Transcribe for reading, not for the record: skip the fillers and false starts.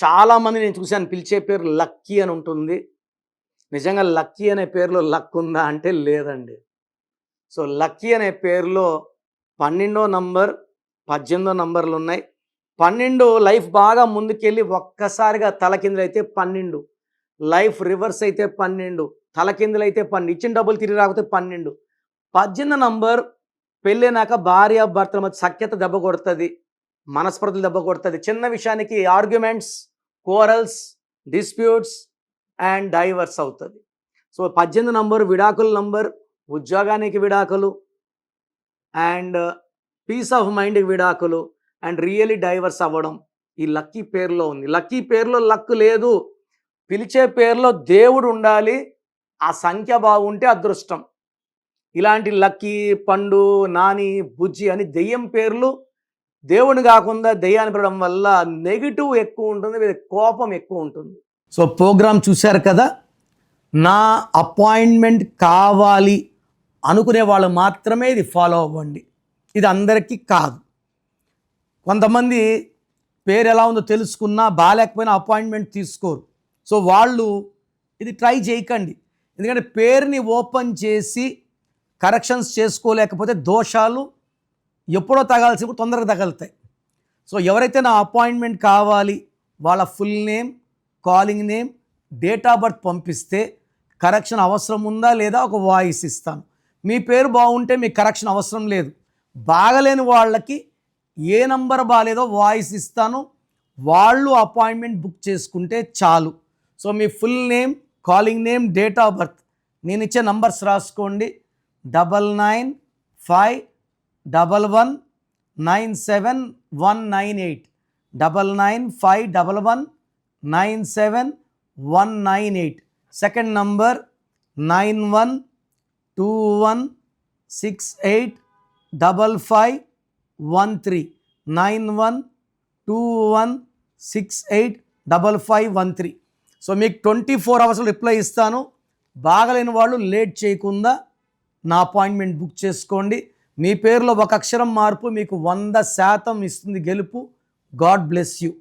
చాలామంది నేను చూశాను పిలిచే పేరు లక్కీ అని ఉంటుంది. నిజంగా లక్కీ అనే పేరులో లక్ ఉందా అంటే లేదండి. సో, లక్కీ అనే పేరులో 12వ నంబర్, 18వ నంబర్లున్నాయి. 12 లైఫ్ బాగా ముందుకెళ్ళి ఒక్కసారిగా తలకిందులైతే 12, లైఫ్ రివర్స్ అయితే 12, తలకిందులైతే 12, ఇచ్చిన డబ్బులు తిరిగి రాకపోతే 12. 18 నంబర్ పెళ్ళైనాక భార్యాభర్తల మధ్య సఖ్యత దెబ్బ కొడతది. మనస్పర్ధలు దెబ్బ కొడతది. చిన్న విషయానికి arguments, quarrels, disputes and diverse అవుతది. సో, 18 నంబర్ విడాకుల నంబర్, ఉద్యోగానికి విడాకులు అండ్ పీస్ ఆఫ్ మైండ్‌కి విడాకులు అండ్ రియల్లీ డైవర్స్ అవ్వడం ఈ లక్కీ పేరులో ఉంది. లక్కీ పేరులో లక్ లేదు. పిలిచే పేరులో దేవుడు ఉండాలి. ఆ సంఖ్య బాగుంటే అదృష్టం. ఇలాంటి లక్కీ, పండు, నాని, బుజ్జి అని దెయ్యం పేర్లు దేవుడిని కాకుండా దెయ్యాన్ని పిలవడం వల్ల నెగెటివ్ ఎక్కువ ఉంటుంది. వీళ్ళకి కోపం ఎక్కువ ఉంటుంది. సో, ప్రోగ్రామ్ చూశారు కదా. నా అపాయింట్మెంట్ కావాలి అనుకునే వాళ్ళు మాత్రమే ఇది ఫాలో అవ్వండి. ఇది అందరికీ కాదు. కొంతమంది పేరు ఎలా ఉందో తెలుసుకున్నా బాగాలేకపోయినా అపాయింట్మెంట్ తీసుకోరు. సో, వాళ్ళు ఇది ట్రై చేయకండి. ఎందుకంటే పేరుని ఓపెన్ చేసి కరెక్షన్స్ చేసుకోలేకపోతే దోషాలు ఎప్పుడో తగాల్సినప్పుడు తొందరగా తగులుతాయి. సో, ఎవరైతే నా అపాయింట్మెంట్ కావాలి వాళ్ళ full name, calling name, date of birth పంపిస్తే కరెక్షన్ అవసరం ఉందా లేదా ఒక వాయిస్ ఇస్తాను. మీ పేరు బాగుంటే మీకు కరెక్షన్ అవసరం లేదు. బాగలేని వాళ్ళకి ఏ నంబర్ బాగాలేదో వాయిస్ ఇస్తాను. వాళ్ళు అపాయింట్మెంట్ బుక్ చేసుకుంటే చాలు. So, me full name, calling name, date of birth నేను ఇచ్చే నంబర్స్ రాసుకోండి. 9951197198 9951197198. Second number 9121685513 9121685513. సో, మీకు 24 అవర్స్లో రిప్లై ఇస్తాను. బాగలేని వాళ్ళు లేట్ చేయకుండా నా అపాయింట్మెంట్ బుక్ చేసుకోండి. మీ పేరులో ఒక అక్షరం మార్పు మీకు 100% ఇస్తుంది గెలుపు. God bless you.